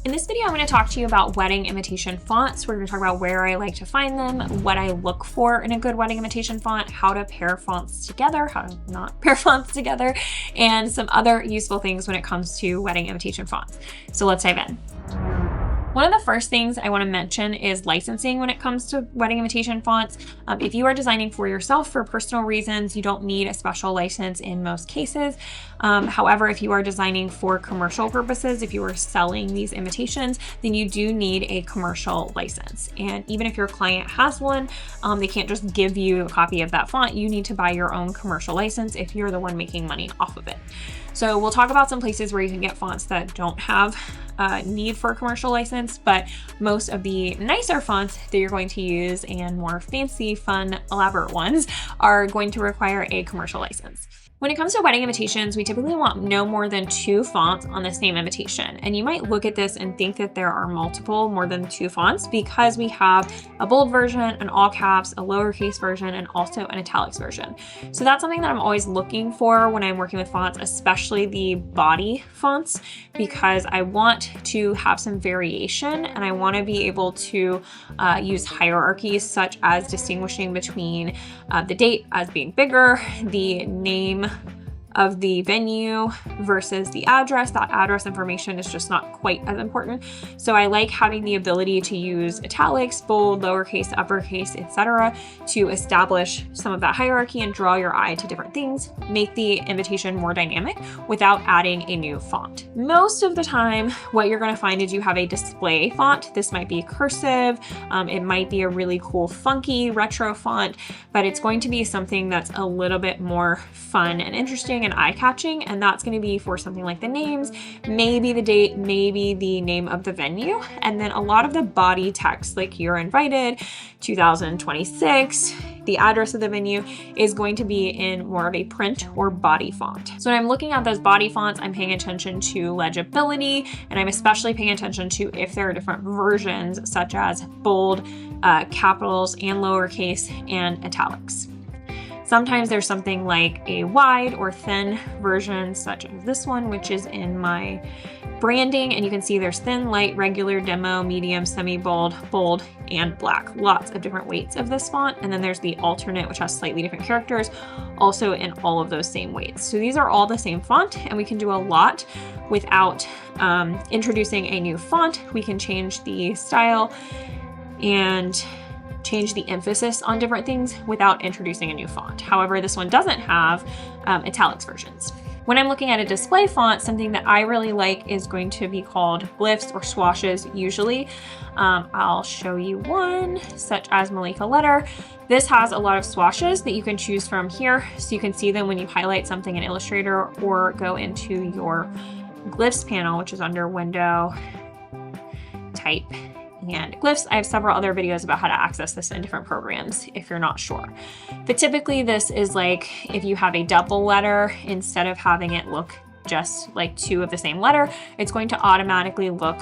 In this video, I'm going to talk to you about wedding imitation fonts. We're going to talk about where I like to find them, what I look for in a good wedding imitation font, how to pair fonts together, how to not pair fonts together, and some other useful things when it comes to wedding imitation fonts. So let's dive in. One of the first things I want to mention is licensing when it comes to wedding imitation fonts. If you are designing for yourself for personal reasons, you don't need a special license in most cases. However, if you are designing for commercial purposes, if you are selling these imitations, then you do need a commercial license. And even if your client has one, they can't just give you a copy of that font. You need to buy your own commercial license if you're the one making money off of it. So we'll talk about some places where you can get fonts that don't have need for a commercial license, but most of the nicer fonts that you're going to use and more fancy, fun, elaborate ones are going to require a commercial license. When it comes to wedding invitations, we typically want no more than 2 fonts on the same invitation. And you might look at this and think that there are more than 2 fonts because we have a bold version, an all caps, a lowercase version, and also an italics version. So that's something that I'm always looking for when I'm working with fonts, especially the body fonts, because I want to have some variation and I want to be able to use hierarchies such as distinguishing between the date as being bigger, the name of the venue versus the address. That address information is just not quite as important. So I like having the ability to use italics, bold, lowercase, uppercase, etc. to establish some of that hierarchy and draw your eye to different things, make the invitation more dynamic without adding a new font. Most of the time, what you're going to find is you have a display font. This might be cursive, it might be a really cool, funky retro font, but it's going to be something that's a little bit more fun and interesting and eye-catching, and that's going to be for something like the names, maybe the date, maybe the name of the venue, and then a lot of the body text like you're invited, 2026, the address of the venue is going to be in more of a print or body font. So when I'm looking at those body fonts, I'm paying attention to legibility, and I'm especially paying attention to if there are different versions such as bold, capitals and lowercase and italics. Sometimes there's something like a wide or thin version, such as this one, which is in my branding. And you can see there's thin, light, regular, demo, medium, semi-bold, bold, and black. Lots of different weights of this font. And then there's the alternate, which has slightly different characters, also in all of those same weights. So these are all the same font, and we can do a lot without introducing a new font. We can change the style and change the emphasis on different things without introducing a new font. However, this one doesn't have italics versions. When I'm looking at a display font, something that I really like is going to be called glyphs or swashes usually. I'll show you one, such as Malika Letter. This has a lot of swashes that you can choose from here, so you can see them when you highlight something in Illustrator or go into your glyphs panel, which is under Window, Type, and glyphs. I have several other videos about how to access this in different programs if you're not sure. But typically this is like if you have a double letter, instead of having it look just like 2 of the same letter, it's going to automatically look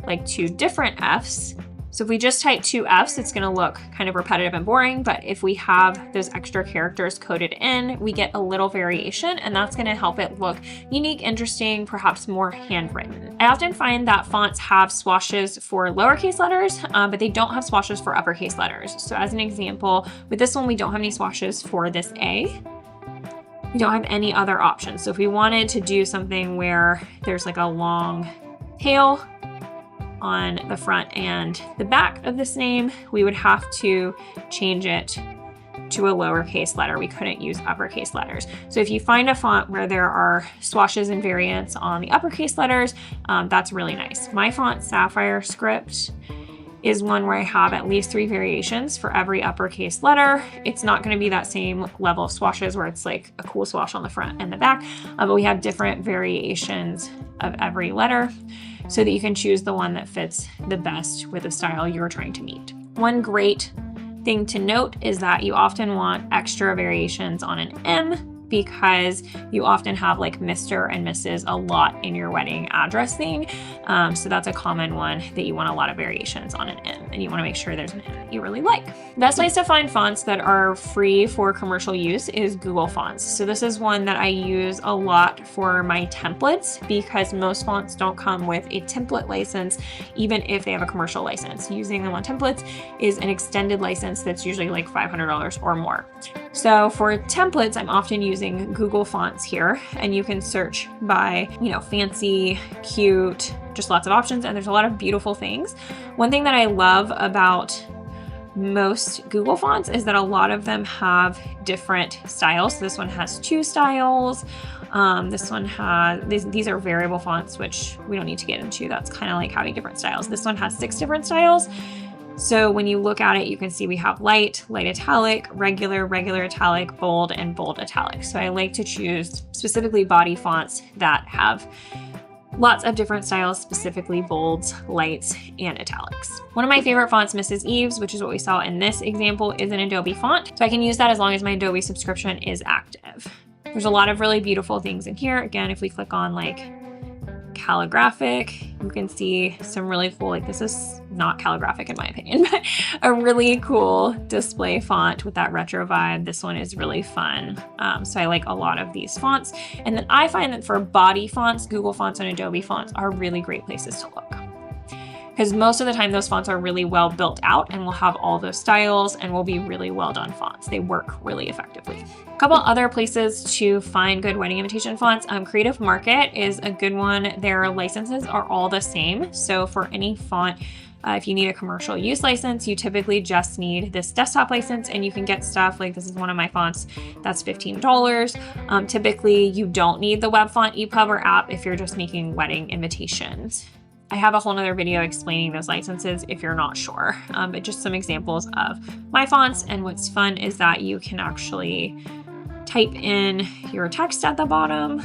like 2 different Fs. So if we just type 2 Fs, it's going to look kind of repetitive and boring, but if we have those extra characters coded in, we get a little variation, and that's going to help it look unique, interesting, perhaps more handwritten. I often find that fonts have swashes for lowercase letters, but they don't have swashes for uppercase letters. So as an example, with this one, we don't have any swashes for this A. We don't have any other options. So if we wanted to do something where there's like a long tail on the front and the back of this name, we would have to change it to a lowercase letter. We couldn't use uppercase letters. So if you find a font where there are swashes and variants on the uppercase letters, that's really nice. My font, Sapphire Script, is one where I have at least 3 variations for every uppercase letter. It's not going to be that same level of swashes where it's like a cool swash on the front and the back, but we have different variations of every letter so that you can choose the one that fits the best with the style you're trying to meet. One great thing to note is that you often want extra variations on an M because you often have like Mr. and Mrs. a lot in your wedding address thing. So that's a common one that you want a lot of variations on an M, and you want to make sure there's an M that you really like. Best place to find fonts that are free for commercial use is Google Fonts. So this is one that I use a lot for my templates because most fonts don't come with a template license, even if they have a commercial license. Using them on templates is an extended license that's usually like $500 or more. So for templates, I'm often using Google Fonts here, and you can search by, fancy, cute, just lots of options, and there's a lot of beautiful things. One thing that I love about most Google fonts is that a lot of them have different styles. So this one has 2 styles. This one has, these are variable fonts, which we don't need to get into. That's kind of like having different styles. This one has 6 different styles. So when you look at it, you can see we have light, light italic, regular, regular italic, bold, and bold italic. So I like to choose specifically body fonts that have lots of different styles, specifically bolds, lights, and italics. One of my favorite fonts, Mrs. Eves, which is what we saw in this example, is an Adobe font. So I can use that as long as my Adobe subscription is active. There's a lot of really beautiful things in here. Again, if we click on like calligraphic, you can see some really cool, like this is not calligraphic in my opinion, but a really cool display font with that retro vibe. This one is really fun. So I like a lot of these fonts. And then I find that for body fonts, Google Fonts and Adobe fonts are really great places to look, because most of the time those fonts are really well built out and will have all those styles and will be really well done fonts. They work really effectively. A couple other places to find good wedding invitation fonts. Creative Market is a good one. Their licenses are all the same. So for any font, if you need a commercial use license, you typically just need this desktop license, and you can get stuff like, this is one of my fonts that's $15. Typically you don't need the web font, EPUB, or app if you're just making wedding invitations. I have a whole nother video explaining those licenses if you're not sure, but just some examples of my fonts. And what's fun is that you can actually type in your text at the bottom,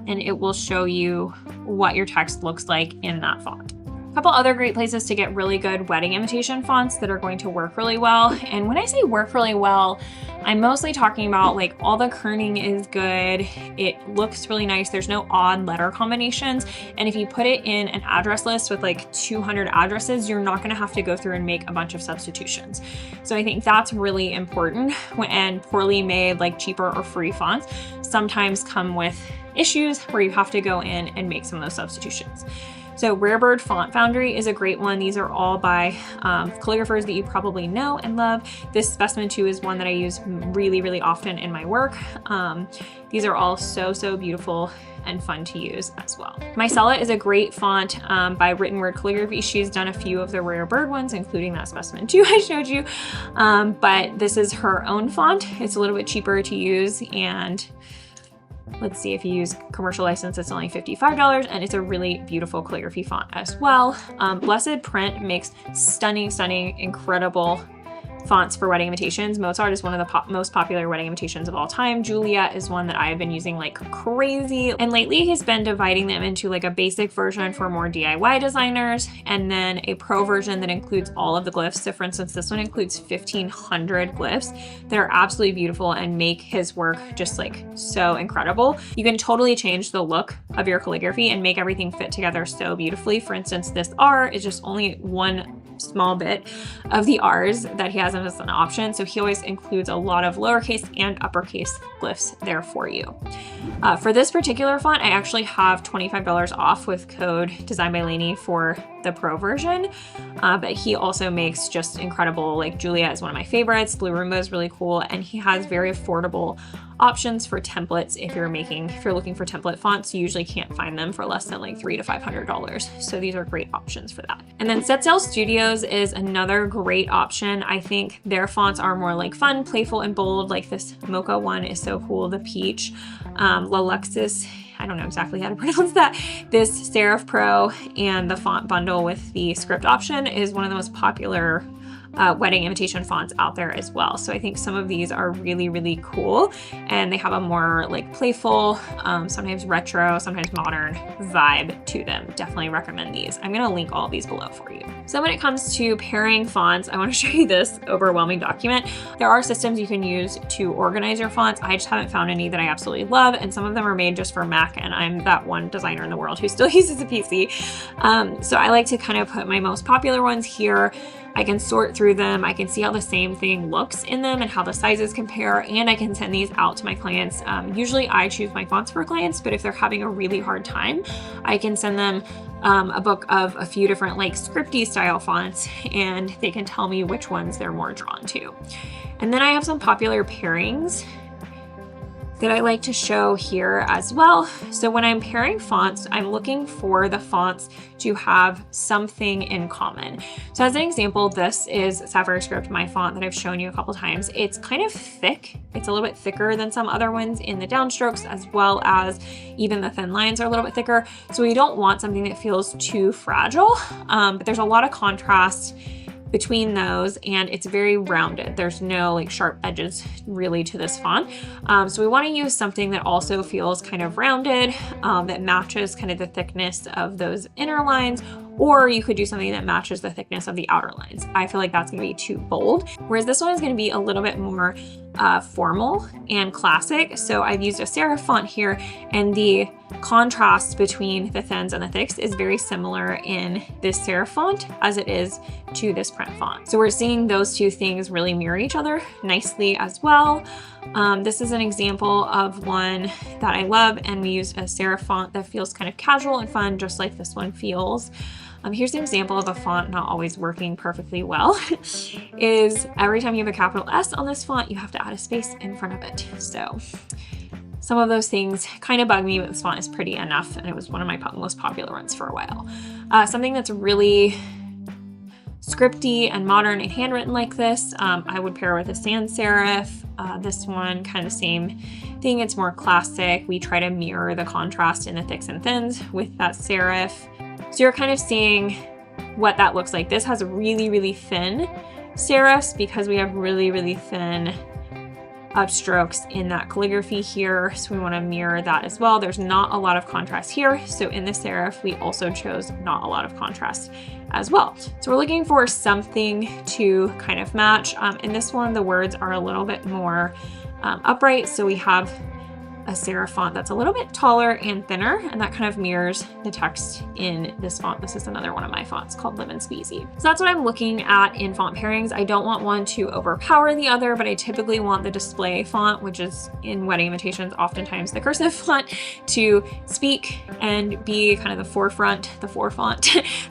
and it will show you what your text looks like in that font. A couple other great places to get really good wedding invitation fonts that are going to work really well. And when I say work really well, I'm mostly talking about like all the kerning is good. It looks really nice. There's no odd letter combinations. And if you put it in an address list with like 200 addresses, you're not gonna have to go through and make a bunch of substitutions. So I think that's really important. And poorly made, like cheaper or free fonts sometimes come with issues where you have to go in and make some of those substitutions. So Rarebird Font Foundry is a great one. These are all by calligraphers that you probably know and love. This Specimen 2 is one that I use really, really often in my work. These are all so, so beautiful and fun to use as well. Mycella is a great font by Written Word Calligraphy. She's done a few of the Rarebird ones, including that Specimen 2 I showed you. But this is her own font. It's a little bit cheaper to use, and let's see, if you use commercial license, it's only $55, and it's a really beautiful calligraphy font as well. Blessed Print makes stunning, stunning, incredible fonts for wedding invitations. Mozart is one of the most popular wedding invitations of all time. Juliet is one that I have been using like crazy. And lately he's been dividing them into like a basic version for more DIY designers, and then a pro version that includes all of the glyphs. So for instance, this one includes 1,500 glyphs that are absolutely beautiful and make his work just like so incredible. You can totally change the look of your calligraphy and make everything fit together so beautifully. For instance, this R is just only one small bit of the R's that he has as an option. So he always includes a lot of lowercase and uppercase glyphs there for you. For this particular font, I actually have $25 off with code Design by Lainey for the pro version. But he also makes just incredible, like Julia is one of my favorites. Blue Roomba is really cool. And he has very affordable options for templates. If you're looking for template fonts, you usually can't find them for less than like $300 to $500. So these are great options for that. And then Set Sail Studios is another great option. I think their fonts are more like fun, playful, and bold. Like this Mocha one is so cool, the peach. Lalexis, I don't know exactly how to pronounce that. This Serif Pro and the font bundle with the script option is one of the most popular wedding imitation fonts out there as well. So I think some of these are really, really cool, and they have a more like playful, sometimes retro, sometimes modern vibe to them. Definitely recommend these. I'm gonna link all of these below for you. So when it comes to pairing fonts, I wanna show you this overwhelming document. There are systems you can use to organize your fonts. I just haven't found any that I absolutely love, and some of them are made just for Mac, and I'm that one designer in the world who still uses a PC. So I like to kind of put my most popular ones here. I can sort through them. I can see how the same thing looks in them and how the sizes compare, and I can send these out to my clients. Usually I choose my fonts for clients, but if they're having a really hard time, I can send them a book of a few different like scripty style fonts, and they can tell me which ones they're more drawn to. And then I have some popular pairings that I like to show here as well. So when I'm pairing fonts, I'm looking for the fonts to have something in common. So as an example, this is Sapphire Script, my font that I've shown you a couple times. It's kind of thick. It's a little bit thicker than some other ones in the downstrokes, as well as even the thin lines are a little bit thicker. So we don't want something that feels too fragile, but there's a lot of contrast between those, and it's very rounded. There's no like sharp edges really to this font. So we want to use something that also feels kind of rounded, that matches kind of the thickness of those inner lines, or you could do something that matches the thickness of the outer lines. I feel like that's gonna be too bold, whereas this one is gonna be a little bit more formal and classic. So I've used a serif font here, and the contrast between the thins and the thicks is very similar in this serif font as it is to this print font. So we're seeing those two things really mirror each other nicely as well. This is an example of one that I love, and we use a serif font that feels kind of casual and fun, just like this one feels. Here's an example of a font not always working perfectly well. Is every time you have a capital S on this font, you have to add a space in front of it. So some of those things kind of bug me, but this font is pretty enough, and it was one of my most popular ones for a while. Something that's really scripty and modern and handwritten like this, I would pair with a sans serif. This one, kind of same thing. It's more classic. We try to mirror the contrast in the thicks and thins with that serif. So you're kind of seeing what that looks like. This has really, really thin serifs because we have really, really thin upstrokes in that calligraphy here. So we want to mirror that as well. There's not a lot of contrast here. So in the serif, we also chose not a lot of contrast as well. So we're looking for something to kind of match. In this one, the words are a little bit more upright. So we have a serif font that's a little bit taller and thinner, and that kind of mirrors the text in this font. This is another one of my fonts called Lemon Squeezy. So that's what I'm looking at in font pairings. I don't want one to overpower the other, but I typically want the display font, which is in wedding invitations, oftentimes the cursive font, to speak and be kind of the forefront, the forefont,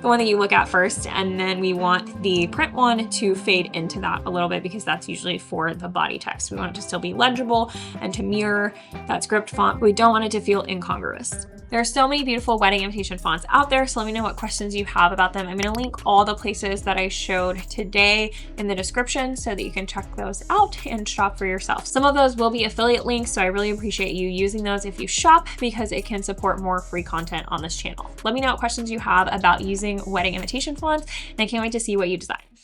the one that you look at first. And then we want the print one to fade into that a little bit, because that's usually for the body text. We want it to still be legible and to mirror that script font, but we don't want it to feel incongruous. There are so many beautiful wedding invitation fonts out there, so let me know what questions you have about them. I'm going to link all the places that I showed today in the description so that you can check those out and shop for yourself. Some of those will be affiliate links, so I really appreciate you using those if you shop, because it can support more free content on this channel. Let me know what questions you have about using wedding invitation fonts, and I can't wait to see what you design.